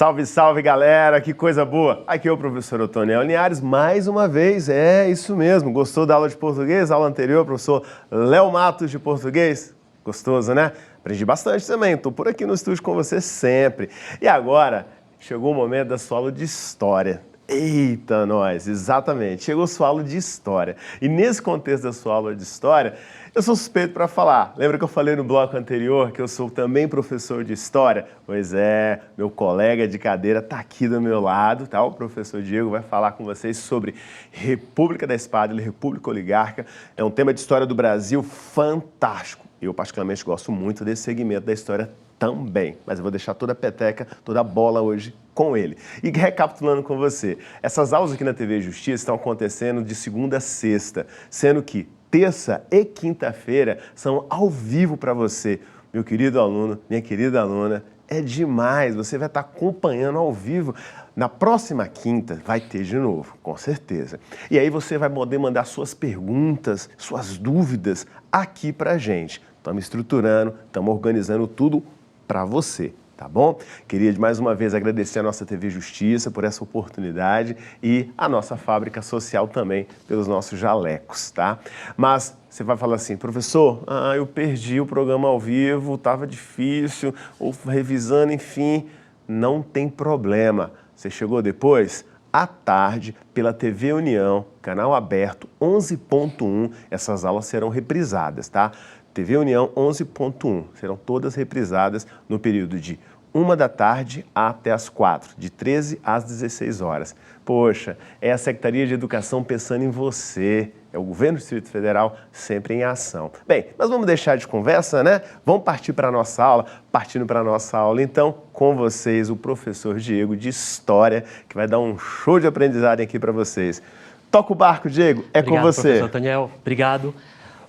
Salve, salve, galera! Que coisa boa! Aqui é o professor Otoniel Linhares, mais uma vez, é isso mesmo. Gostou da aula de português? Aula anterior, professor Léo Matos de português? Gostoso, né? Aprendi bastante também, estou por aqui no estúdio com você sempre. E agora, chegou o momento da sua aula de história. Eita, nós! Exatamente, chegou a sua aula de história. E nesse contexto da sua aula de história, eu sou suspeito para falar. Lembra que eu falei no bloco anterior que eu sou também professor de história? Pois é, meu colega de cadeira está aqui do meu lado, tá? O professor Diego vai falar com vocês sobre República da Espada e República Oligárquica. É um tema de história do Brasil fantástico. Eu particularmente gosto muito desse segmento da história também, mas eu vou deixar toda a peteca, toda a bola hoje com ele. E recapitulando com você, essas aulas aqui na TV Justiça estão acontecendo de segunda a sexta, sendo que terça e quinta-feira são ao vivo para você. Meu querido aluno, minha querida aluna, é demais, você vai estar acompanhando ao vivo. Na próxima quinta vai ter de novo, com certeza. E aí você vai poder mandar suas perguntas, suas dúvidas aqui pra gente. Estamos estruturando, estamos organizando tudo para você, tá bom? Queria mais uma vez agradecer a nossa TV Justiça por essa oportunidade e a nossa Fábrica Social também pelos nossos jalecos, tá? Mas você vai falar assim, professor, eu perdi o programa ao vivo, estava difícil, ou revisando, enfim, não tem problema. Você chegou depois? À tarde, pela TV União, canal aberto, 11.1, essas aulas serão reprisadas, tá? TV União 11.1, serão todas reprisadas no período de 1 da tarde até as 4, de 13 às 16 horas. Poxa, é a Secretaria de Educação pensando em você, é o Governo do Distrito Federal sempre em ação. Bem, mas vamos deixar de conversa, né? Vamos partir para a nossa aula. Partindo para a nossa aula, então, com vocês, o professor Diego de História, que vai dar um show de aprendizagem aqui para vocês. Toca o barco, Diego, é com você. Obrigado, professor Otoniel, obrigado.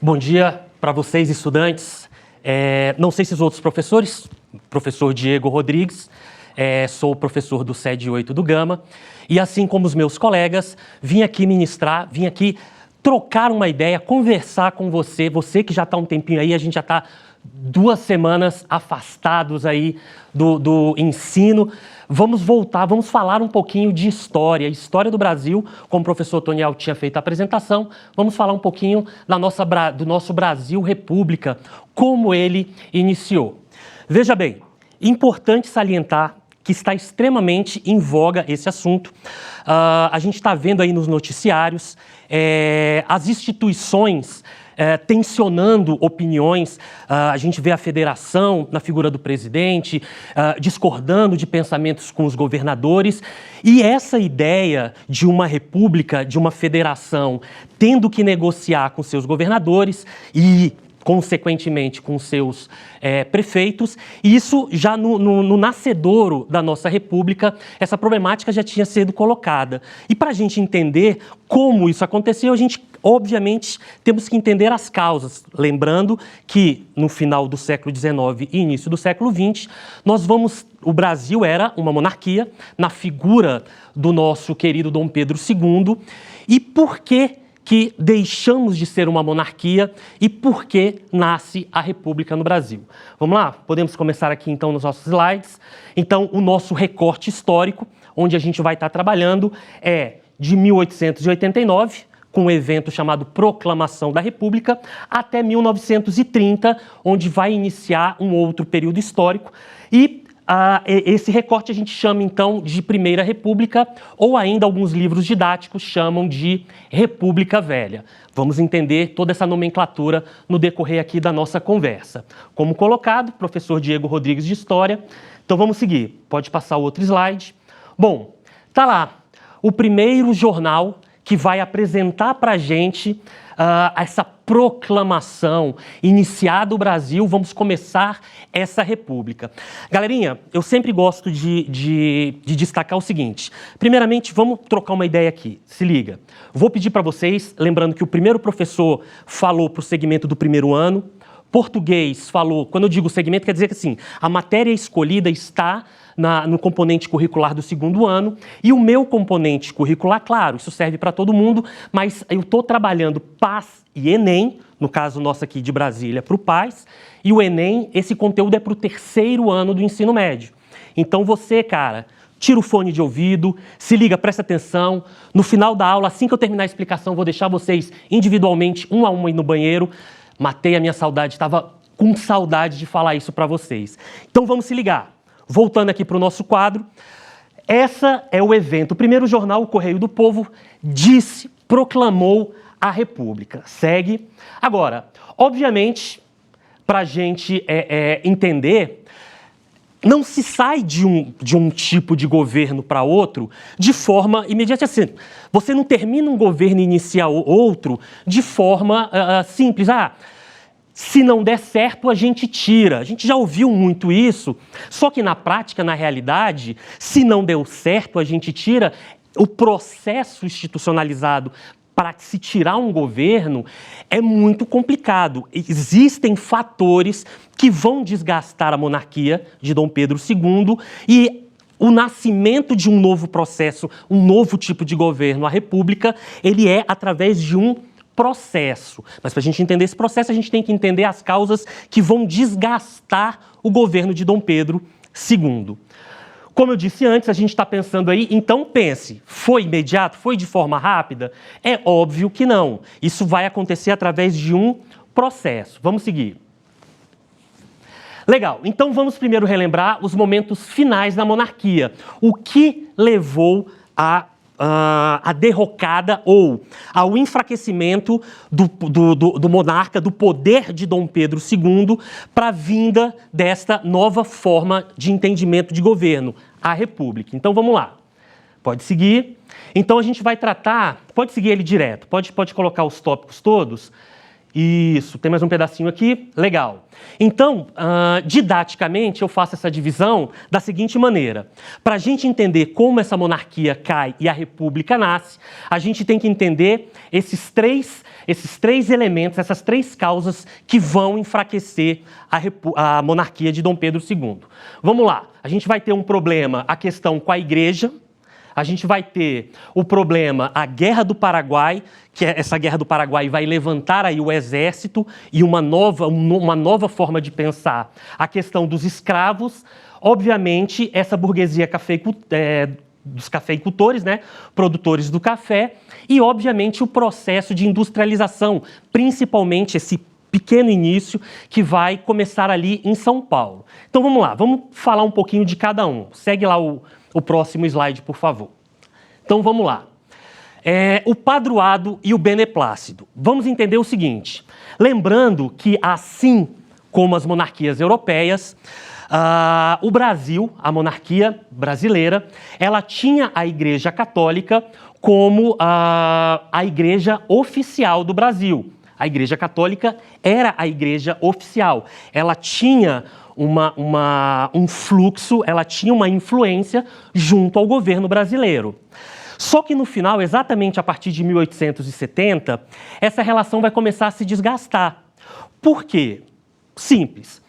Bom dia para vocês, estudantes. Não sei se os outros professores, professor Diego Rodrigues, sou professor do SED 8 do Gama, e assim como os meus colegas, vim aqui ministrar, vim aqui trocar uma ideia, conversar com você, você que já está um tempinho aí, a gente já está 2 semanas afastados aí do ensino. Vamos voltar, vamos falar um pouquinho de história do Brasil, como o professor Otoniel tinha feito a apresentação, vamos falar um pouquinho do nosso Brasil República, como ele iniciou. Veja bem, importante salientar que está extremamente em voga esse assunto. A gente está vendo aí nos noticiários as instituições tensionando opiniões. A gente vê a federação na figura do presidente, discordando de pensamentos com os governadores, e essa ideia de uma república, de uma federação, tendo que negociar com seus governadores e consequentemente com seus prefeitos, e isso já no nascedouro da nossa república, essa problemática já tinha sido colocada. E para a gente entender como isso aconteceu, a gente, obviamente, temos que entender as causas, lembrando que no final do século XIX e início do século XX, o Brasil era uma monarquia, na figura do nosso querido Dom Pedro II, e por que deixamos de ser uma monarquia e por que nasce a República no Brasil. Vamos lá? Podemos começar aqui então nos nossos slides. Então, o nosso recorte histórico, onde a gente vai estar trabalhando, é de 1889, com um evento chamado Proclamação da República, até 1930, onde vai iniciar um outro período histórico. E esse recorte a gente chama, então, de Primeira República, ou ainda alguns livros didáticos chamam de República Velha. Vamos entender toda essa nomenclatura no decorrer aqui da nossa conversa. Como colocado, professor Diego Rodrigues de História. Então vamos seguir. Pode passar o outro slide. Bom, tá lá o primeiro jornal que vai apresentar para a gente essa proclamação iniciada o Brasil, vamos começar essa república. Galerinha, eu sempre gosto de destacar o seguinte. Primeiramente, vamos trocar uma ideia aqui. Se liga. Vou pedir para vocês, lembrando que o primeiro professor falou para o segmento do primeiro ano, português falou, quando eu digo segmento, quer dizer que assim, a matéria escolhida está no componente curricular do segundo ano, e o meu componente curricular, claro, isso serve para todo mundo, mas eu estou trabalhando PAS e Enem, no caso nosso aqui de Brasília, para o PAS, e o Enem, esse conteúdo é para o terceiro ano do ensino médio. Então você, cara, tira o fone de ouvido, se liga, presta atenção. No final da aula, assim que eu terminar a explicação, vou deixar vocês individualmente, um a um, aí no banheiro. Matei a minha saudade, estava com saudade de falar isso para vocês. Então vamos se ligar. Voltando aqui para o nosso quadro, essa é o evento. O primeiro jornal, o Correio do Povo, proclamou a República. Segue. Agora, obviamente, para a gente entender, não se sai de um tipo de governo para outro de forma imediata. Assim, você não termina um governo e inicia outro de forma simples. Se não der certo, a gente tira. A gente já ouviu muito isso, só que na prática, na realidade, se não deu certo, a gente tira. O processo institucionalizado para se tirar um governo é muito complicado. Existem fatores que vão desgastar a monarquia de Dom Pedro II e o nascimento de um novo processo, um novo tipo de governo, a República, ele é através de um processo. Mas para a gente entender esse processo, a gente tem que entender as causas que vão desgastar o governo de Dom Pedro II. Como eu disse antes, a gente está pensando aí, então pense, foi imediato? Foi de forma rápida? É óbvio que não. Isso vai acontecer através de um processo. Vamos seguir. Legal, então vamos primeiro relembrar os momentos finais da monarquia. O que levou a derrocada ou ao enfraquecimento do monarca, do poder de Dom Pedro II, para a vinda desta nova forma de entendimento de governo, a República. Então vamos lá. Pode seguir. Então a gente vai tratar, pode seguir ele direto, pode colocar os tópicos todos. Isso, tem mais um pedacinho aqui, legal. Então, didaticamente, eu faço essa divisão da seguinte maneira. Para a gente entender como essa monarquia cai e a república nasce, a gente tem que entender esses três elementos, essas três causas que vão enfraquecer a monarquia de Dom Pedro II. Vamos lá, a gente vai ter um problema, a questão com a igreja. A gente vai ter o problema, a Guerra do Paraguai, que essa Guerra do Paraguai vai levantar aí o exército e uma nova forma de pensar a questão dos escravos. Obviamente, essa burguesia dos cafeicultores, né, produtores do café, e obviamente o processo de industrialização, principalmente esse pequeno início que vai começar ali em São Paulo. Então vamos lá, vamos falar um pouquinho de cada um. Segue lá o próximo slide, por favor. Então, vamos lá. O padroado e o beneplácito. Vamos entender o seguinte. Lembrando que, assim como as monarquias europeias, o Brasil, a monarquia brasileira, ela tinha a Igreja Católica como a igreja oficial do Brasil. A Igreja Católica era a igreja oficial. Ela tinha um fluxo, ela tinha uma influência junto ao governo brasileiro. Só que no final, exatamente a partir de 1870, essa relação vai começar a se desgastar. Por quê? Simples.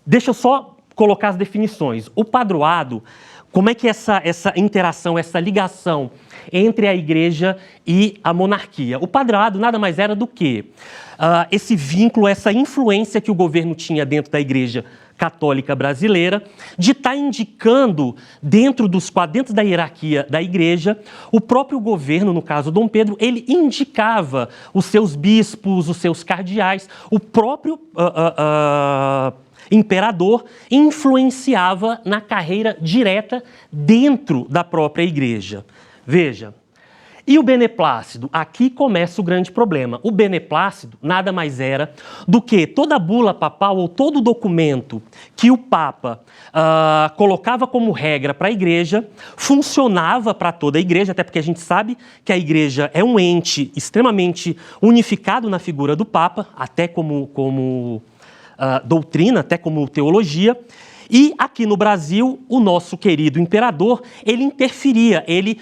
Deixa eu só colocar as definições. O padroado, como é que essa interação, essa ligação entre a igreja e a monarquia? O padroado nada mais era do que esse vínculo, essa influência que o governo tinha dentro da igreja católica brasileira, de estar indicando dentro da hierarquia da igreja, o próprio governo, no caso Dom Pedro, ele indicava os seus bispos, os seus cardeais, o próprio imperador influenciava na carreira direta dentro da própria igreja. Veja. E o beneplácito? Aqui começa o grande problema. O beneplácito nada mais era do que toda bula papal ou todo documento que o Papa colocava como regra para a igreja, funcionava para toda a igreja, até porque a gente sabe que a igreja é um ente extremamente unificado na figura do Papa, até como doutrina, até como teologia. E aqui no Brasil, o nosso querido imperador, ele interferia, ele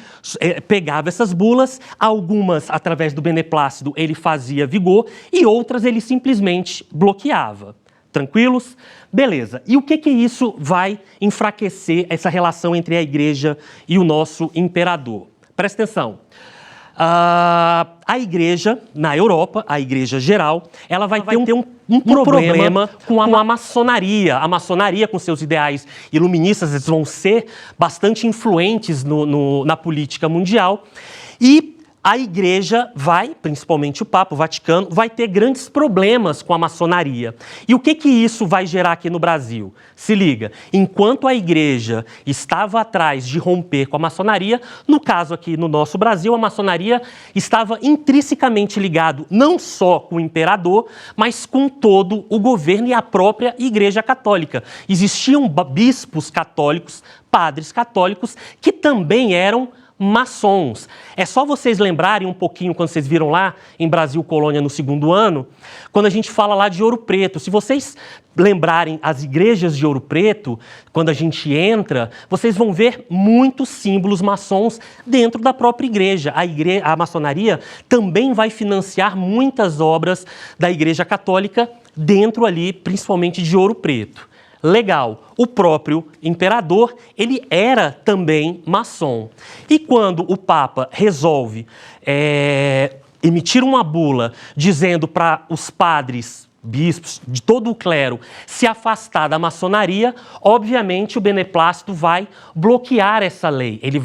pegava essas bulas, algumas através do beneplácito ele fazia vigor e outras ele simplesmente bloqueava. Tranquilos? Beleza. E o que isso vai enfraquecer essa relação entre a igreja e o nosso imperador? Presta atenção. A igreja, na Europa, a igreja geral, ela vai ter um problema com a maçonaria. A maçonaria, com seus ideais iluministas, eles vão ser bastante influentes na política mundial. E a igreja vai, principalmente o Papa, o Vaticano, vai ter grandes problemas com a maçonaria. E o que isso vai gerar aqui no Brasil? Se liga, enquanto a igreja estava atrás de romper com a maçonaria, no caso aqui no nosso Brasil, a maçonaria estava intrinsecamente ligado não só com o imperador, mas com todo o governo e a própria Igreja Católica. Existiam bispos católicos, padres católicos, que também eram maçons. É só vocês lembrarem um pouquinho, quando vocês viram lá em Brasil Colônia no 2º ano, quando a gente fala lá de Ouro Preto. Se vocês lembrarem as igrejas de Ouro Preto, quando a gente entra, vocês vão ver muitos símbolos maçons dentro da própria igreja. A maçonaria também vai financiar muitas obras da Igreja Católica dentro ali, principalmente de Ouro Preto. Legal, o próprio imperador, ele era também maçom. E quando o Papa resolve emitir uma bula dizendo para os padres, bispos, de todo o clero, se afastar da maçonaria, obviamente o beneplácito vai bloquear essa lei. Ele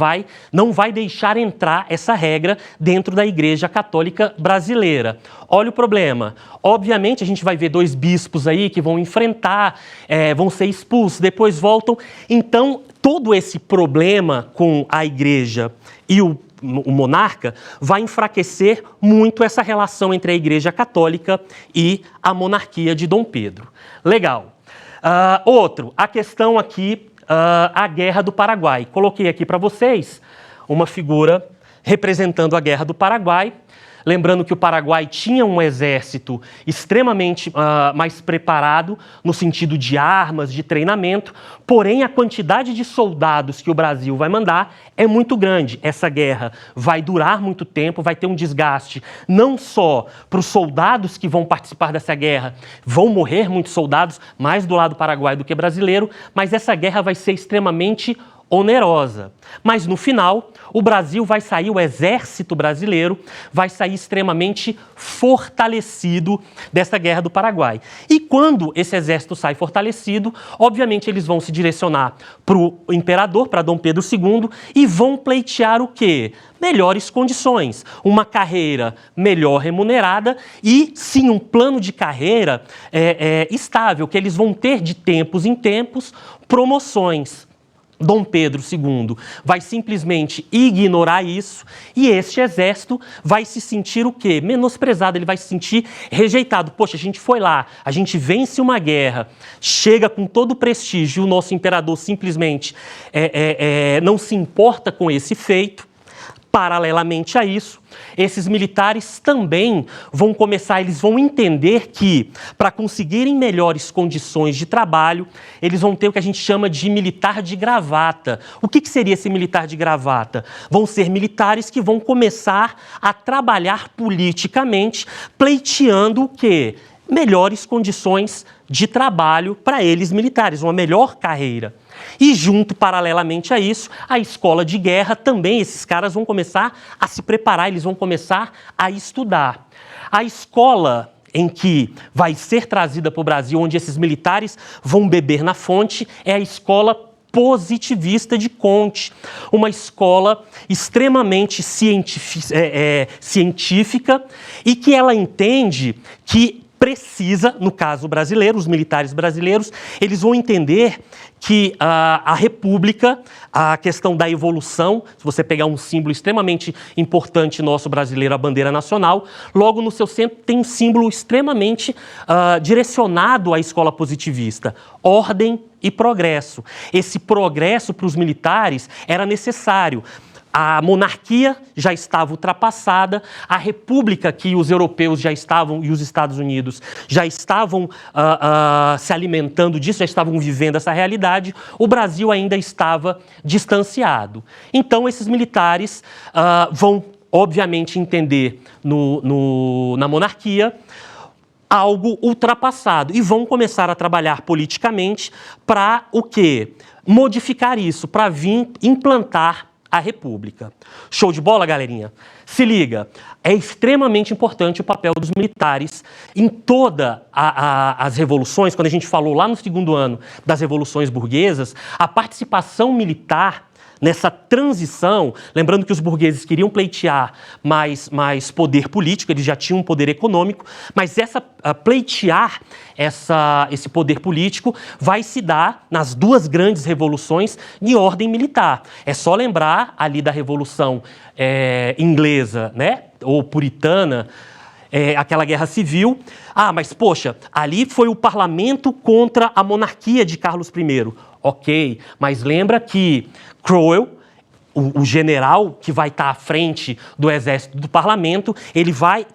não vai deixar entrar essa regra dentro da Igreja Católica brasileira. Olha o problema. Obviamente a gente vai ver 2 bispos aí que vão enfrentar, vão ser expulsos, depois voltam. Então, todo esse problema com a Igreja e o monarca vai enfraquecer muito essa relação entre a Igreja Católica e a monarquia de Dom Pedro. Legal. Outro, a questão aqui, a Guerra do Paraguai. Coloquei aqui para vocês uma figura representando a Guerra do Paraguai. Lembrando que o Paraguai tinha um exército extremamente mais preparado no sentido de armas, de treinamento, porém a quantidade de soldados que o Brasil vai mandar é muito grande. Essa guerra vai durar muito tempo, vai ter um desgaste não só para os soldados que vão participar dessa guerra, vão morrer muitos soldados, mais do lado paraguaio do que brasileiro, mas essa guerra vai ser extremamente onerosa. Mas no final, o Brasil vai sair, o exército brasileiro vai sair extremamente fortalecido dessa Guerra do Paraguai. E quando esse exército sai fortalecido, obviamente eles vão se direcionar para o imperador, para Dom Pedro II, e vão pleitear o quê? Melhores condições, uma carreira melhor remunerada e, sim, um plano de carreira estável, que eles vão ter de tempos em tempos promoções. Dom Pedro II vai simplesmente ignorar isso e este exército vai se sentir o quê? Menosprezado, ele vai se sentir rejeitado. Poxa, a gente foi lá, a gente vence uma guerra, chega com todo o prestígio, o nosso imperador simplesmente não se importa com esse feito. Paralelamente a isso, esses militares também vão começar, eles vão entender que, para conseguirem melhores condições de trabalho, eles vão ter o que a gente chama de militar de gravata. O que seria esse militar de gravata? Vão ser militares que vão começar a trabalhar politicamente, pleiteando o quê? Melhores condições de trabalho para eles militares, uma melhor carreira. E junto, paralelamente a isso, a escola de guerra também, esses caras vão começar a se preparar, eles vão começar a estudar. A escola em que vai ser trazida para o Brasil, onde esses militares vão beber na fonte, é a escola positivista de Conte, uma escola extremamente científica e que ela entende que precisa, no caso brasileiro, os militares brasileiros, eles vão entender que a República, a questão da evolução, se você pegar um símbolo extremamente importante nosso brasileiro, a bandeira nacional, logo no seu centro tem um símbolo extremamente direcionado à escola positivista, ordem e progresso. Esse progresso para os militares era necessário. A monarquia já estava ultrapassada, a república que os europeus já estavam, e os Estados Unidos já estavam se alimentando disso, já estavam vivendo essa realidade, o Brasil ainda estava distanciado. Então, esses militares vão, obviamente, entender na monarquia algo ultrapassado e vão começar a trabalhar politicamente para o quê? Modificar isso, para vir implantar a República. Show de bola, galerinha? Se liga, é extremamente importante o papel dos militares em todas as revoluções. Quando a gente falou lá no segundo ano das revoluções burguesas, a participação militar nessa transição, lembrando que os burgueses queriam pleitear mais poder político, eles já tinham um poder econômico, mas pleitear esse poder político vai se dar nas duas grandes revoluções de ordem militar. É só lembrar ali da Revolução Inglesa, né, ou puritana, aquela guerra civil. Mas poxa, ali foi o parlamento contra a monarquia de Carlos I. Ok, mas lembra que Cromwell, o general que vai estar à frente do exército do parlamento,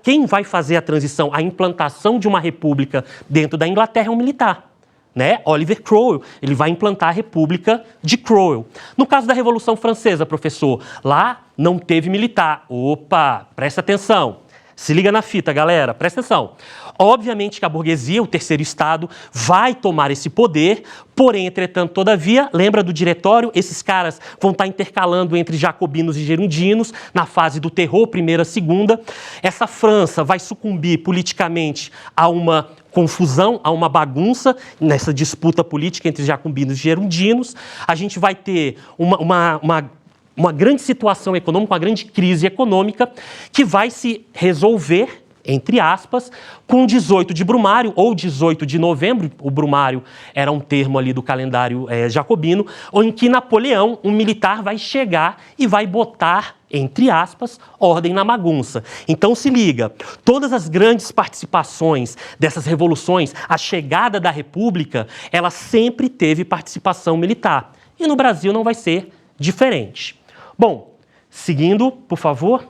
quem vai fazer a transição, a implantação de uma república dentro da Inglaterra é um militar, né? Oliver Cromwell, ele vai implantar a República de Cromwell. No caso da Revolução Francesa, professor, lá não teve militar. Opa, presta atenção. Se liga na fita, galera, presta atenção. Obviamente que a burguesia, o terceiro estado, vai tomar esse poder, porém, entretanto, todavia, lembra do diretório? Esses caras vão estar intercalando entre jacobinos e gerundinos na fase do terror, primeira, segunda. Essa França vai sucumbir politicamente a uma confusão, a uma bagunça nessa disputa política entre jacobinos e gerundinos. A gente vai ter uma grande situação econômica, uma grande crise econômica que vai se resolver, entre aspas, com 18 de Brumário ou 18 de novembro, o Brumário era um termo ali do calendário jacobino, em que Napoleão, um militar, vai chegar e vai botar, entre aspas, ordem na bagunça. Então se liga, todas as grandes participações dessas revoluções, a chegada da República, ela sempre teve participação militar. E no Brasil não vai ser diferente. Bom, seguindo, por favor.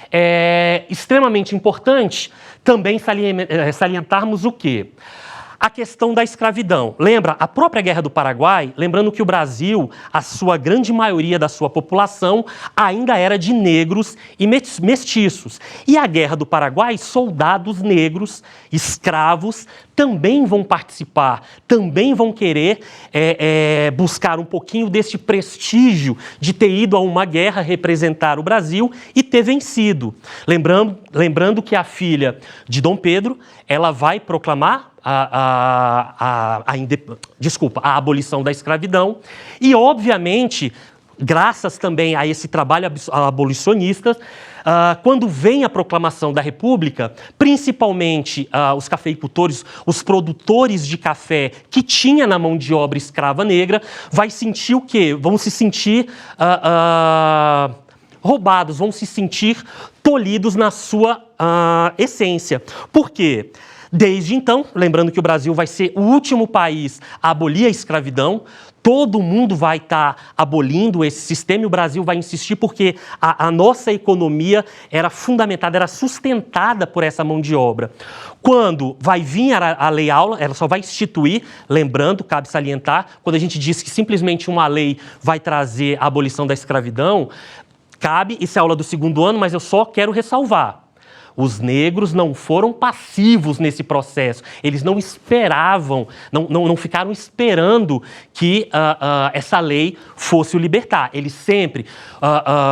É extremamente importante também salientarmos o quê? A questão da escravidão. Lembra, a própria Guerra do Paraguai, lembrando que o Brasil, a sua grande maioria da sua população ainda era de negros e mestiços. E a Guerra do Paraguai, soldados negros, escravos, também vão participar, também vão querer buscar um pouquinho desse prestígio de ter ido a uma guerra representar o Brasil e ter vencido. Lembrando que a filha de Dom Pedro, ela vai proclamar a abolição da escravidão e, obviamente, graças também a esse trabalho abolicionista, quando vem a proclamação da República, principalmente os cafeicultores, os produtores de café que tinha na mão de obra escrava negra, vai sentir o quê? Vão se sentir roubados, vão se sentir tolhidos na sua essência. Por quê? Desde então, lembrando que o Brasil vai ser o último país a abolir a escravidão, todo mundo vai estar abolindo esse sistema e o Brasil vai insistir porque a nossa economia era fundamentada, era sustentada por essa mão de obra. Quando vai vir a Lei Áurea, ela só vai instituir, lembrando, cabe salientar, quando a gente diz que simplesmente uma lei vai trazer a abolição da escravidão, cabe, isso é aula do segundo ano, mas eu só quero ressalvar. Os negros não foram passivos nesse processo. Eles não esperavam, não ficaram esperando que essa lei fosse o libertar. Eles sempre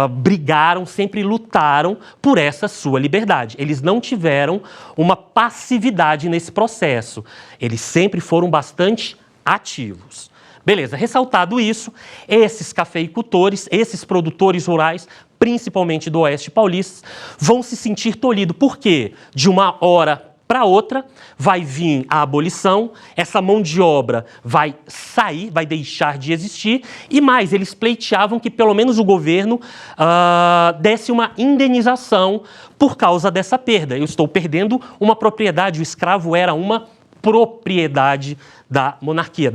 brigaram, sempre lutaram por essa sua liberdade. Eles não tiveram uma passividade nesse processo. Eles sempre foram bastante ativos. Beleza, ressaltado isso, esses cafeicultores, esses produtores rurais, principalmente do Oeste Paulista, vão se sentir tolhidos. Por quê? De uma hora para outra vai vir a abolição, essa mão de obra vai sair, vai deixar de existir, e mais, eles pleiteavam que pelo menos o governo desse uma indenização por causa dessa perda. Eu estou perdendo uma propriedade, o escravo era uma propriedade da monarquia,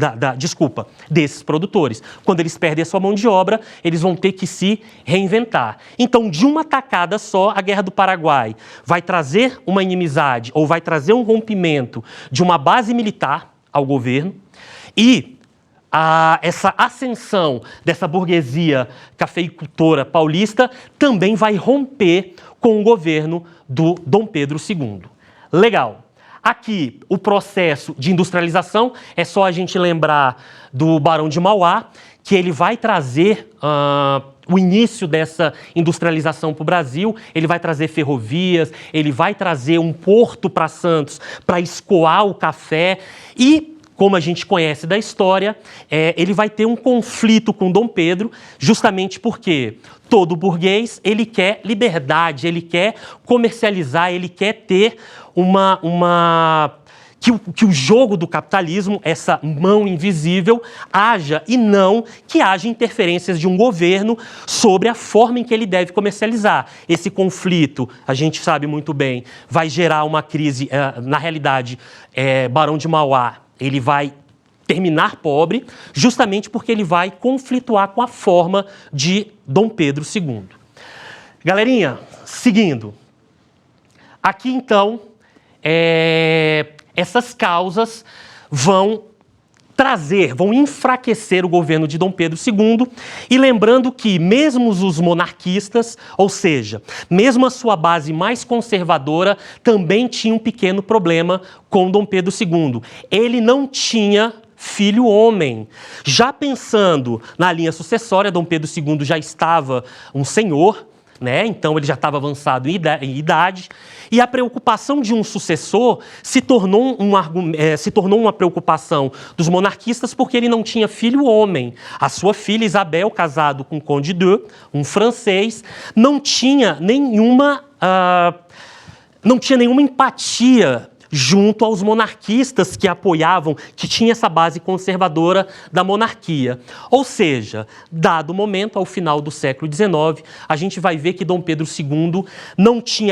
desses produtores. Quando eles perdem a sua mão de obra, eles vão ter que se reinventar. Então, de uma tacada só, a Guerra do Paraguai vai trazer uma inimizade ou vai trazer um rompimento de uma base militar ao governo e essa ascensão dessa burguesia cafeicultora paulista também vai romper com o governo do Dom Pedro II. Legal. Aqui, o processo de industrialização, é só a gente lembrar do Barão de Mauá, que ele vai trazer o início dessa industrialização para o Brasil, ele vai trazer ferrovias, ele vai trazer um porto para Santos para escoar o café e, como a gente conhece da história, ele vai ter um conflito com Dom Pedro, justamente porque todo burguês ele quer liberdade, ele quer comercializar, ele quer ter que o jogo do capitalismo, essa mão invisível, haja e não que haja interferências de um governo sobre a forma em que ele deve comercializar. Esse conflito, a gente sabe muito bem, vai gerar uma crise, na realidade, Barão de Mauá, ele vai terminar pobre, justamente porque ele vai conflituar com a forma de Dom Pedro II. Galerinha, seguindo. Aqui, então, essas causas vão enfraquecer o governo de Dom Pedro II, e lembrando que mesmo os monarquistas, ou seja, mesmo a sua base mais conservadora, também tinha um pequeno problema com Dom Pedro II. Ele não tinha filho homem. Já pensando na linha sucessória, Dom Pedro II já estava um senhor, né? Então ele já estava avançado em idade, e a preocupação de um sucessor se tornou uma preocupação dos monarquistas porque ele não tinha filho homem. A sua filha Isabel, casado com o Conde d'Eu, um francês, não tinha nenhuma empatia junto aos monarquistas que apoiavam, que tinha essa base conservadora da monarquia. Ou seja, dado o momento, ao final do século XIX, a gente vai ver que Dom Pedro II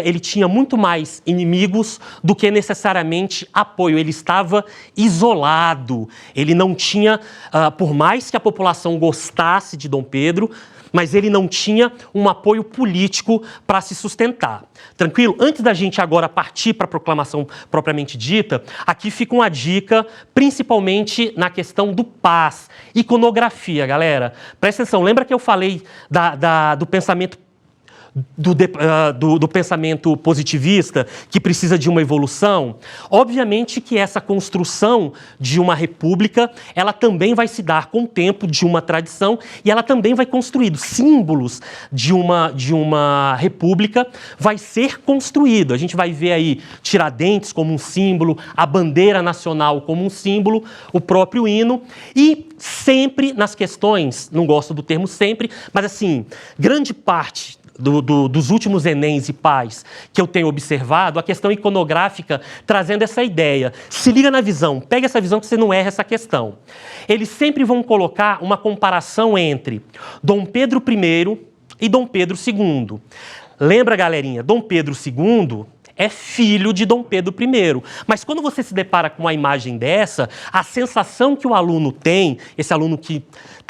ele tinha muito mais inimigos do que necessariamente apoio. Ele estava isolado, ele não tinha, por mais que a população gostasse de Dom Pedro, mas ele não tinha um apoio político para se sustentar. Tranquilo? Antes da gente agora partir para a proclamação propriamente dita, aqui fica uma dica, principalmente na questão do paz, iconografia, galera. Presta atenção, lembra que eu falei do pensamento do pensamento positivista, que precisa de uma evolução? Obviamente que essa construção de uma república, ela também vai se dar com o tempo de uma tradição, e ela também vai construir símbolos de uma república, vai ser construído. A gente vai ver aí Tiradentes como um símbolo, a bandeira nacional como um símbolo, o próprio hino, e sempre nas questões, não gosto do termo sempre, mas assim, grande parte dos últimos Enems e PAS que eu tenho observado, a questão iconográfica trazendo essa ideia. Se liga na visão, pega essa visão que você não erra essa questão. Eles sempre vão colocar uma comparação entre Dom Pedro I e Dom Pedro II. Lembra, galerinha, Dom Pedro II é filho de Dom Pedro I. Mas quando você se depara com uma imagem dessa, a sensação que o aluno tem, esse aluno que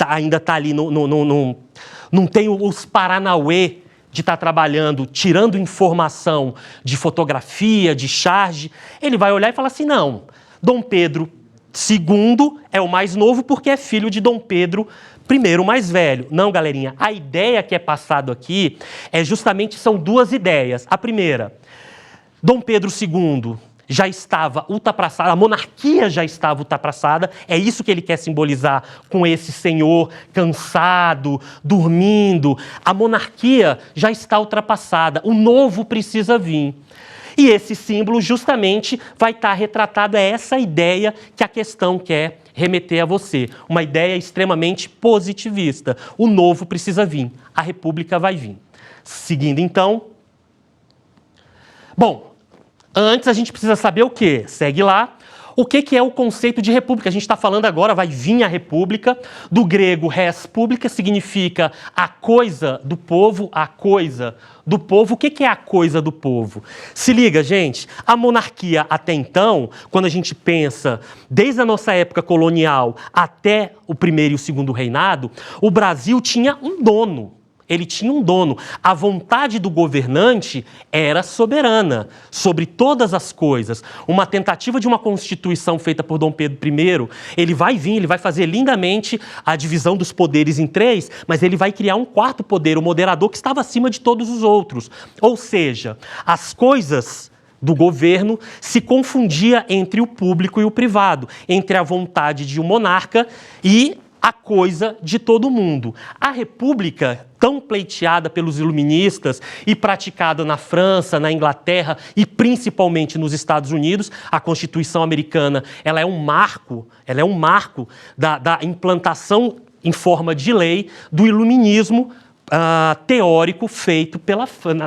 ainda está ali, não tem os paranauê de estar trabalhando, tirando informação de fotografia, de charge, ele vai olhar e falar assim, não, Dom Pedro II é o mais novo porque é filho de Dom Pedro I, o mais velho. Não, galerinha, a ideia que é passado aqui são duas ideias. A primeira, Dom Pedro II já estava ultrapassada, a monarquia já estava ultrapassada, é isso que ele quer simbolizar com esse senhor cansado, dormindo. A monarquia já está ultrapassada, o novo precisa vir. E esse símbolo justamente vai estar retratado, essa ideia que a questão quer remeter a você. Uma ideia extremamente positivista. O novo precisa vir, a república vai vir. Seguindo então. Bom, antes a gente precisa saber o quê? Segue lá. O que é o conceito de república? A gente está falando agora, vai vir a república, do grego res publica, significa a coisa do povo, a coisa do povo. O que é a coisa do povo? Se liga, gente, a monarquia até então, quando a gente pensa, desde a nossa época colonial até o primeiro e o segundo reinado, o Brasil tinha um dono. Ele tinha um dono. A vontade do governante era soberana sobre todas as coisas. Uma tentativa de uma constituição feita por Dom Pedro I, ele vai fazer lindamente a divisão dos poderes em três, mas ele vai criar um quarto poder, o moderador, que estava acima de todos os outros. Ou seja, as coisas do governo se confundia entre o público e o privado, entre a vontade de um monarca e a coisa de todo mundo. A república, tão pleiteada pelos iluministas e praticada na França, na Inglaterra e principalmente nos Estados Unidos, a Constituição americana, ela é um marco da implantação em forma de lei do iluminismo teórico feito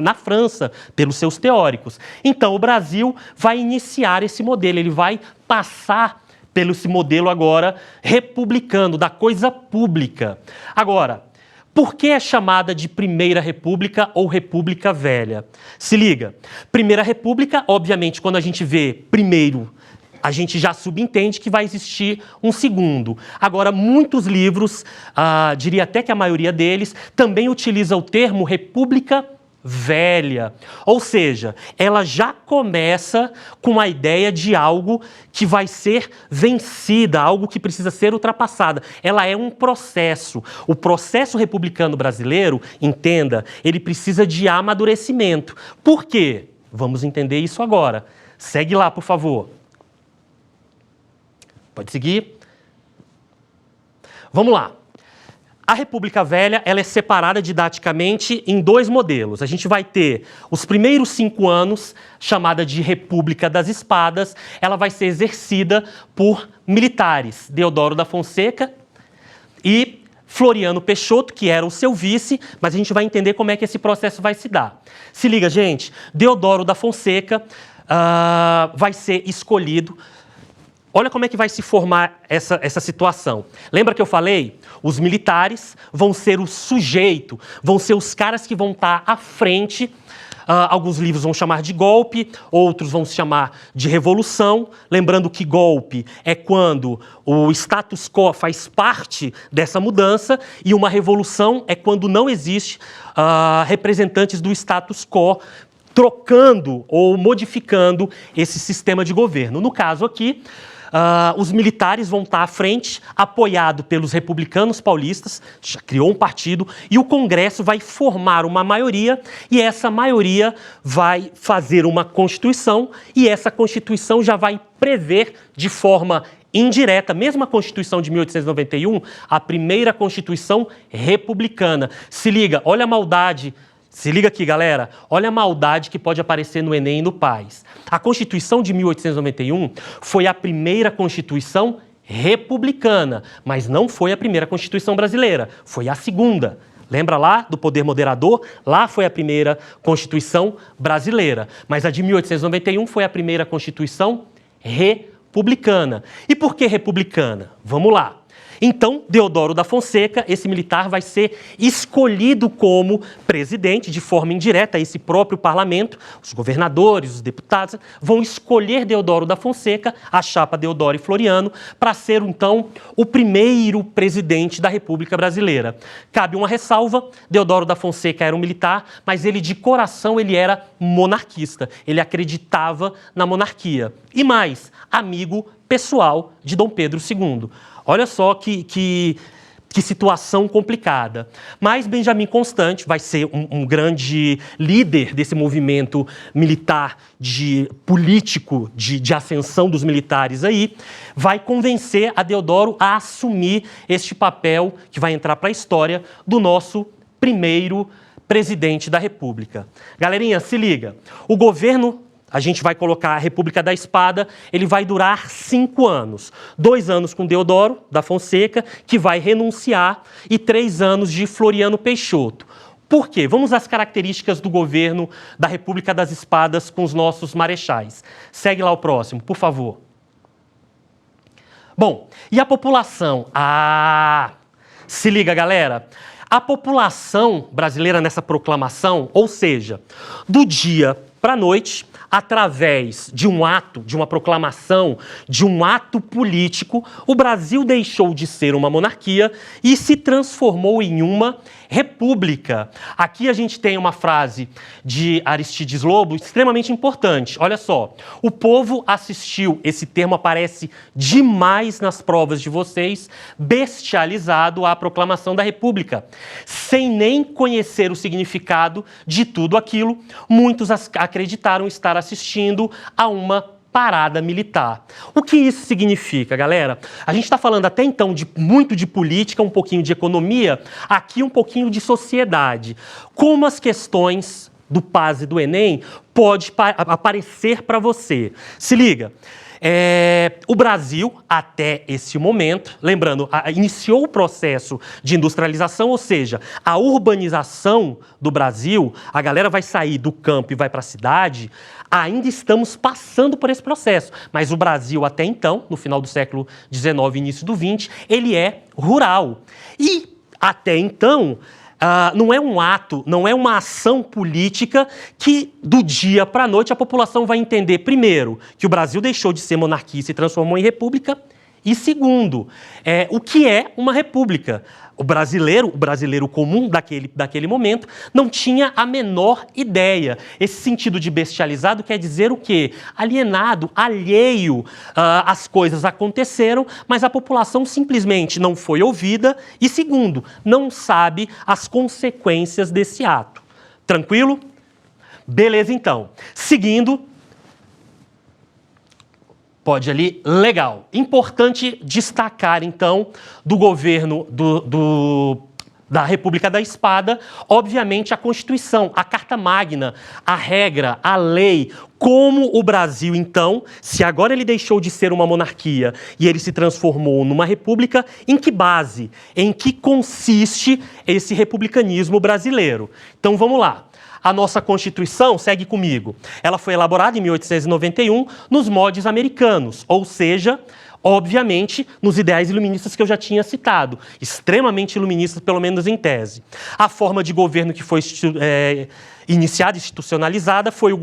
na França, pelos seus teóricos. Então, o Brasil vai iniciar esse modelo, ele vai passar pelo esse modelo agora republicano, da coisa pública. Agora, por que é chamada de Primeira República ou República Velha? Se liga, Primeira República, obviamente, quando a gente vê primeiro, a gente já subentende que vai existir um segundo. Agora, muitos livros, diria até que a maioria deles, também utiliza o termo República Velha. Ou seja, ela já começa com a ideia de algo que vai ser vencida, algo que precisa ser ultrapassada. Ela é um processo. O processo republicano brasileiro, entenda, ele precisa de amadurecimento. Por quê? Vamos entender isso agora. Segue lá, por favor. Pode seguir. Vamos lá. A República Velha, ela é separada didaticamente em dois modelos. A gente vai ter os primeiros 5 anos, chamada de República das Espadas, ela vai ser exercida por militares, Deodoro da Fonseca e Floriano Peixoto, que era o seu vice, mas a gente vai entender como é que esse processo vai se dar. Se liga, gente, Deodoro da Fonseca vai ser escolhido. Olha como é que vai se formar essa situação. Lembra que eu falei? Os militares vão ser o sujeito, vão ser os caras que vão estar à frente. Alguns livros vão chamar de golpe, outros vão chamar de revolução. Lembrando que golpe é quando o status quo faz parte dessa mudança e uma revolução é quando não existe representantes do status quo trocando ou modificando esse sistema de governo. No caso aqui, os militares vão estar à frente, apoiado pelos republicanos paulistas, já criou um partido, e o Congresso vai formar uma maioria, e essa maioria vai fazer uma Constituição, e essa Constituição já vai prever de forma indireta, mesmo a Constituição de 1891, a primeira Constituição republicana. Se liga, olha a maldade. Se liga aqui, galera. Olha a maldade que pode aparecer no Enem e no PAS. A Constituição de 1891 foi a primeira Constituição republicana, mas não foi a primeira Constituição brasileira, foi a segunda. Lembra lá do poder moderador? Lá foi a primeira Constituição brasileira, mas a de 1891 foi a primeira Constituição republicana. E por que republicana? Vamos lá. Então, Deodoro da Fonseca, esse militar, vai ser escolhido como presidente de forma indireta. Esse próprio parlamento, os governadores, os deputados, vão escolher Deodoro da Fonseca, a chapa Deodoro e Floriano, para ser, então, o primeiro presidente da República Brasileira. Cabe uma ressalva, Deodoro da Fonseca era um militar, mas ele, de coração, ele era monarquista. Ele acreditava na monarquia. E mais, amigo pessoal de Dom Pedro II. Olha só que situação complicada. Mas Benjamin Constant vai ser um grande líder desse movimento militar, político, de ascensão dos militares aí, vai convencer a Deodoro a assumir este papel que vai entrar para a história do nosso primeiro presidente da República. Galerinha, se liga. O governo, a gente vai colocar a República da Espada, ele vai durar 5 anos. 2 anos com Deodoro da Fonseca, que vai renunciar, e 3 anos de Floriano Peixoto. Por quê? Vamos às características do governo da República das Espadas com os nossos marechais. Segue lá o próximo, por favor. Bom, e a população? Se liga, galera. A população brasileira nessa proclamação, ou seja, do dia para a noite, através de um ato, de uma proclamação, de um ato político, o Brasil deixou de ser uma monarquia e se transformou em uma república. Aqui a gente tem uma frase de Aristides Lobo extremamente importante. Olha só, o povo assistiu, esse termo aparece demais nas provas de vocês, bestializado à proclamação da República. Sem nem conhecer o significado de tudo aquilo, muitos acreditaram estar assistindo a uma parada militar. O que isso significa, galera? A gente está falando até então muito de política, um pouquinho de economia, aqui um pouquinho de sociedade. Como as questões do PAS e do Enem pode aparecer para você. Se liga. O Brasil, até esse momento, lembrando, iniciou o processo de industrialização, ou seja, a urbanização do Brasil, a galera vai sair do campo e vai para a cidade, ainda estamos passando por esse processo. Mas o Brasil, até então, no final do século XIX e início do XX, ele é rural. E, até então, não é um ato, não é uma ação política que do dia para a noite a população vai entender, primeiro, que o Brasil deixou de ser monarquia e se transformou em república, e segundo, o que é uma república. O brasileiro comum daquele momento não tinha a menor ideia. Esse sentido de bestializado quer dizer o quê? Alienado, alheio. As coisas aconteceram, mas a população simplesmente não foi ouvida e, segundo, não sabe as consequências desse ato. Tranquilo? Beleza, então. Seguindo. Pode ali, legal. Importante destacar, então, do governo da República da Espada, obviamente, a Constituição, a Carta Magna, a regra, a lei, como o Brasil, então, se agora ele deixou de ser uma monarquia e ele se transformou numa república, em que base, em que consiste esse republicanismo brasileiro? Então, vamos lá. A nossa Constituição, segue comigo, ela foi elaborada em 1891 nos moldes americanos, ou seja, obviamente, nos ideais iluministas que eu já tinha citado, extremamente iluministas, pelo menos em tese. A forma de governo que foi iniciada, institucionalizada, foi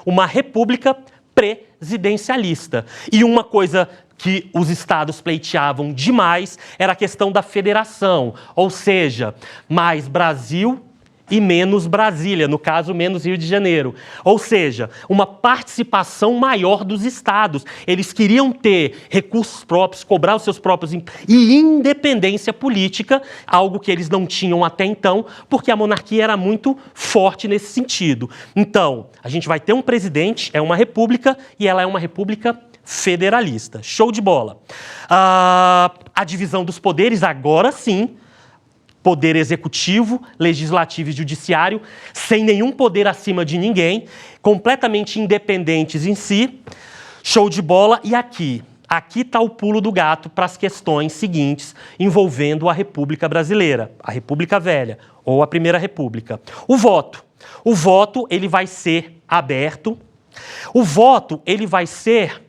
uma república presidencialista. E uma coisa que os estados pleiteavam demais era a questão da federação, ou seja, mais Brasil e menos Brasília, no caso, menos Rio de Janeiro. Ou seja, uma participação maior dos estados. Eles queriam ter recursos próprios, cobrar os seus próprios e independência política, algo que eles não tinham até então, porque a monarquia era muito forte nesse sentido. Então, a gente vai ter um presidente, é uma república, e ela é uma república federalista. Show de bola. A divisão dos poderes, agora sim, poder executivo, legislativo e judiciário, sem nenhum poder acima de ninguém, completamente independentes em si. Show de bola. E aqui está o pulo do gato para as questões seguintes envolvendo a República Brasileira, a República Velha ou a Primeira República. O voto. O voto, ele vai ser aberto. O voto, ele vai ser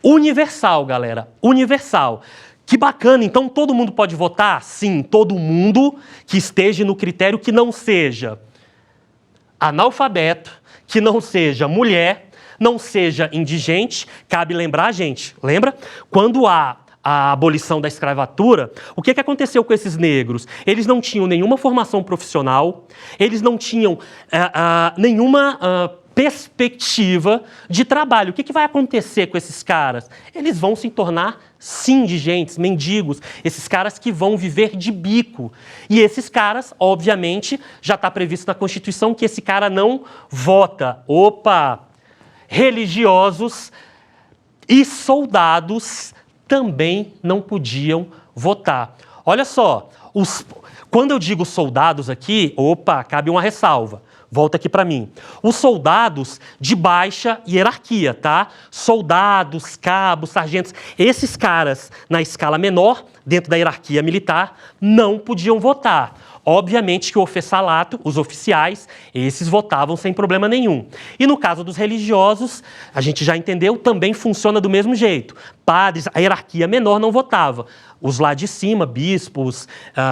universal, galera. Universal. Que bacana, então todo mundo pode votar? Sim, todo mundo que esteja no critério que não seja analfabeto, que não seja mulher, não seja indigente. Cabe lembrar, gente, lembra? Quando há a abolição da escravatura, o que aconteceu com esses negros? Eles não tinham nenhuma formação profissional, eles não tinham nenhuma perspectiva de trabalho. O que vai acontecer com esses caras? Eles vão se tornar, sim, indigentes, mendigos, esses caras que vão viver de bico. E esses caras, obviamente, já está previsto na Constituição que esse cara não vota. Opa! Religiosos e soldados também não podiam votar. Olha só, quando eu digo soldados aqui, cabe uma ressalva. Volta aqui para mim. Os soldados de baixa hierarquia, tá? Soldados, cabos, sargentos, esses caras na escala menor, dentro da hierarquia militar, não podiam votar. Obviamente que o oficialato, os oficiais, esses votavam sem problema nenhum. E no caso dos religiosos, a gente já entendeu, também funciona do mesmo jeito. Padres, a hierarquia menor não votava. Os lá de cima, bispos,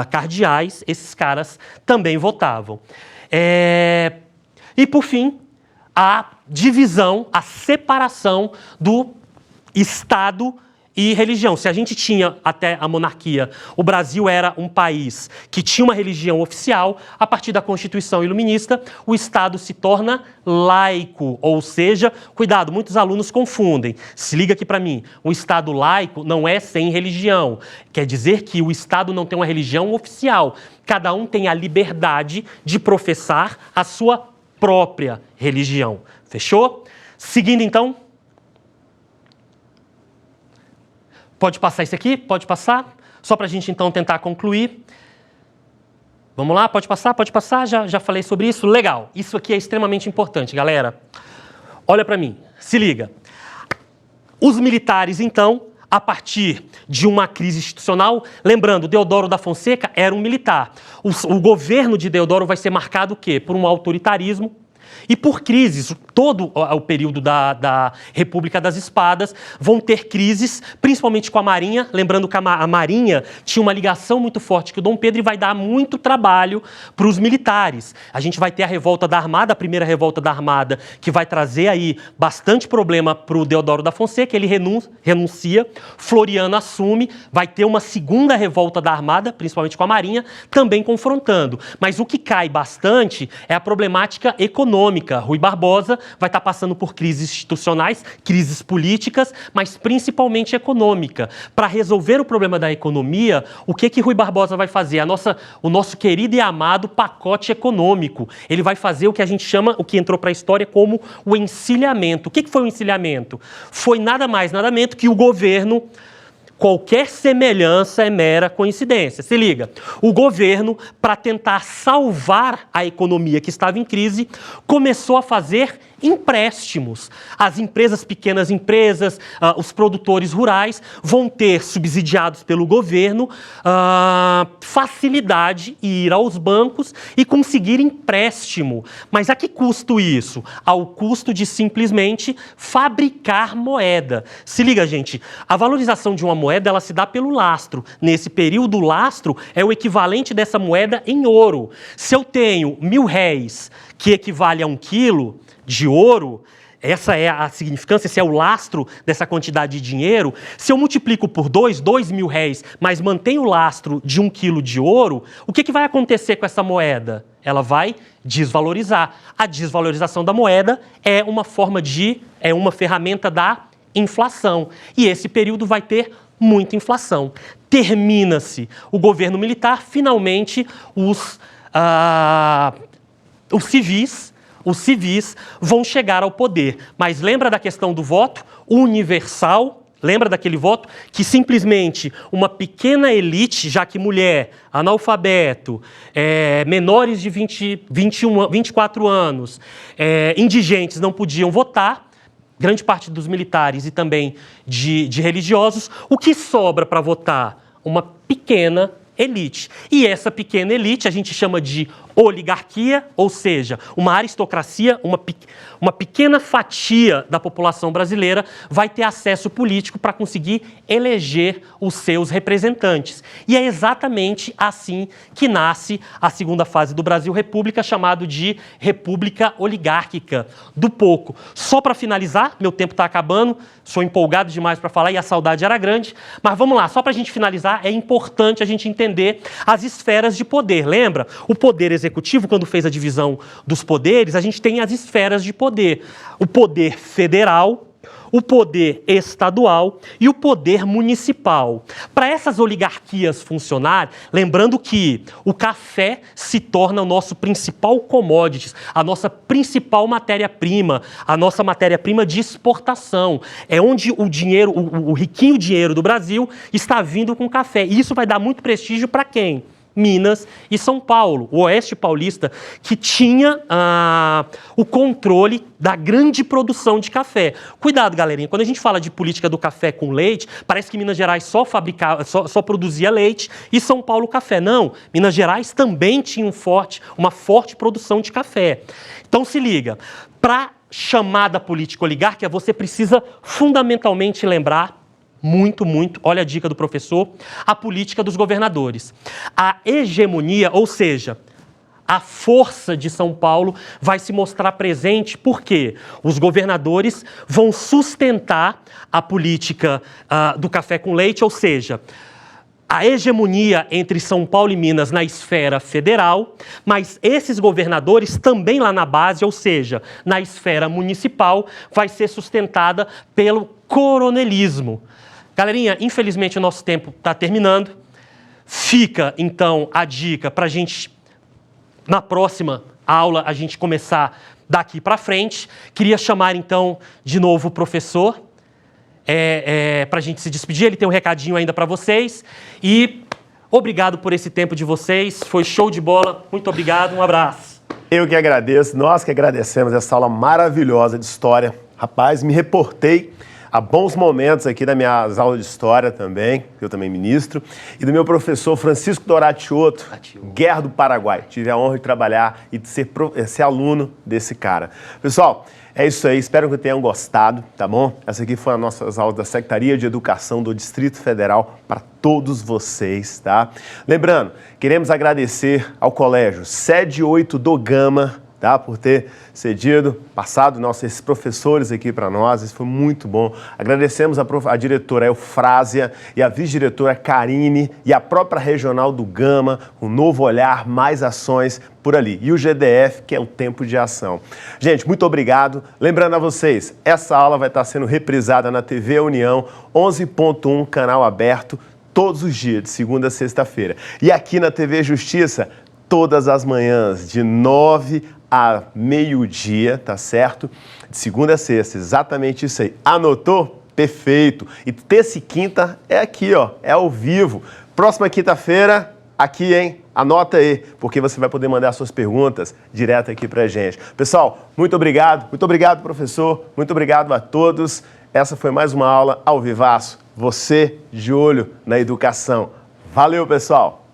cardeais, esses caras também votavam. E, por fim, a divisão, a separação do Estado e religião. Se a gente tinha até a monarquia, o Brasil era um país que tinha uma religião oficial, a partir da Constituição Iluminista, o Estado se torna laico, ou seja, cuidado, muitos alunos confundem. Se liga aqui para mim, o Estado laico não é sem religião. Quer dizer que o Estado não tem uma religião oficial. Cada um tem a liberdade de professar a sua própria religião. Fechou? Seguindo, então. Pode passar isso aqui? Pode passar? Só para a gente, então, tentar concluir. Vamos lá? Pode passar? Pode passar? Já falei sobre isso? Legal. Isso aqui é extremamente importante, galera. Olha para mim. Se liga. Os militares, então, a partir de uma crise institucional, lembrando, Deodoro da Fonseca era um militar. O governo de Deodoro vai ser marcado o quê? Por um autoritarismo e por crises. Todo o período da República das Espadas vão ter crises, principalmente com a Marinha. Lembrando que a Marinha tinha uma ligação muito forte com o Dom Pedro e vai dar muito trabalho para os militares. A gente vai ter a revolta da Armada, a primeira revolta da Armada, que vai trazer aí bastante problema para o Deodoro da Fonseca. Ele renuncia, Floriano assume, vai ter uma segunda revolta da Armada, principalmente com a Marinha, também confrontando. Mas o que cai bastante é a problemática econômica. Rui Barbosa vai estar passando por crises institucionais, crises políticas, mas principalmente econômica. Para resolver o problema da economia, o que Rui Barbosa vai fazer? O nosso querido e amado pacote econômico. Ele vai fazer o que a gente chama, o que entrou para a história como o encilhamento. O que foi o encilhamento? Foi nada mais, nada menos que o governo... Qualquer semelhança é mera coincidência. Se liga, o governo, para tentar salvar a economia que estava em crise, começou a fazer empréstimos. As empresas, pequenas empresas, os produtores rurais vão ter, subsidiados pelo governo, facilidade em ir aos bancos e conseguir empréstimo. Mas a que custo isso? Ao custo de simplesmente fabricar moeda. Se liga, gente, a valorização de uma moeda ela se dá pelo lastro. Nesse período, o lastro é o equivalente dessa moeda em ouro. Se eu tenho R$1.000, que equivale a 1 quilo de ouro, essa é a significância, esse é o lastro dessa quantidade de dinheiro. Se eu multiplico por R$2.000, mas mantenho o lastro de 1 quilo de ouro, o que vai acontecer com essa moeda? Ela vai desvalorizar. A desvalorização da moeda é uma ferramenta da inflação. E esse período vai ter muita inflação. Termina-se o governo militar, finalmente os civis vão chegar ao poder. Mas lembra da questão do voto universal? Lembra daquele voto que simplesmente uma pequena elite, já que mulher, analfabeto, menores de 24 anos, indigentes não podiam votar, grande parte dos militares e também de religiosos, o que sobra para votar? Uma pequena elite. E essa pequena elite a gente chama de oligarquia, ou seja, uma aristocracia, uma pequena fatia da população brasileira vai ter acesso político para conseguir eleger os seus representantes. E é exatamente assim que nasce a segunda fase do Brasil República, chamado de República Oligárquica do Pouco. Só para finalizar, meu tempo está acabando, sou empolgado demais para falar e a saudade era grande, mas vamos lá, só para a gente finalizar, é importante a gente entender as esferas de poder. Lembra? O poder executivo, quando fez a divisão dos poderes, a gente tem as esferas de poder. O poder federal, o poder estadual e o poder municipal. Para essas oligarquias funcionar, lembrando que o café se torna o nosso principal commodity, a nossa principal matéria-prima, a nossa matéria-prima de exportação. É onde o dinheiro, o riquinho dinheiro do Brasil está vindo com café. E isso vai dar muito prestígio para quem? Minas e São Paulo, o Oeste Paulista, que tinha o controle da grande produção de café. Cuidado, galerinha, quando a gente fala de política do café com leite, parece que Minas Gerais só produzia leite e São Paulo café. Não, Minas Gerais também tinha uma forte produção de café. Então se liga, para chamada política oligárquica, você precisa fundamentalmente lembrar muito, olha a dica do professor, a política dos governadores. A hegemonia, ou seja, a força de São Paulo vai se mostrar presente porque os governadores vão sustentar a política do café com leite, ou seja, a hegemonia entre São Paulo e Minas na esfera federal, mas esses governadores também lá na base, ou seja, na esfera municipal, vai ser sustentada pelo coronelismo. Galerinha, infelizmente o nosso tempo está terminando. Fica, então, a dica para a gente, na próxima, aula a gente começar daqui para frente. Queria chamar, então, de novo o professor para a gente se despedir. Ele tem um recadinho ainda para vocês. E obrigado por esse tempo de vocês. Foi show de bola. Muito obrigado. Um abraço. Eu que agradeço. Nós que agradecemos essa aula maravilhosa de história. Rapaz, me reportei a bons momentos aqui das minhas aulas de história também, que eu também ministro, e do meu professor Francisco Doratioto, Guerra do Paraguai. Tive a honra de trabalhar e de ser aluno desse cara. Pessoal, é isso aí, espero que tenham gostado, tá bom? Essa aqui foi a nossas aulas da Secretaria de Educação do Distrito Federal para todos vocês, tá? Lembrando, queremos agradecer ao colégio Sede 8 do Gama, tá? Por ter cedido, passado esses professores aqui para nós, isso foi muito bom. Agradecemos a diretora Eufrásia e a vice-diretora Karine e a própria regional do Gama, um novo olhar, mais ações por ali. E o GDF, que é o Tempo de Ação. Gente, muito obrigado. Lembrando a vocês, essa aula vai estar sendo reprisada na TV União, 11.1, canal aberto, todos os dias, de segunda a sexta-feira. E aqui na TV Justiça, todas as manhãs, de 9 a meio-dia, tá certo? De segunda a sexta, exatamente isso aí. Anotou? Perfeito. E terça e quinta é aqui, ó, é ao vivo. Próxima quinta-feira, aqui, hein? Anota aí, porque você vai poder mandar suas perguntas direto aqui pra gente. Pessoal, muito obrigado, professor, muito obrigado a todos. Essa foi mais uma aula ao vivaço. Você de olho na educação. Valeu, pessoal!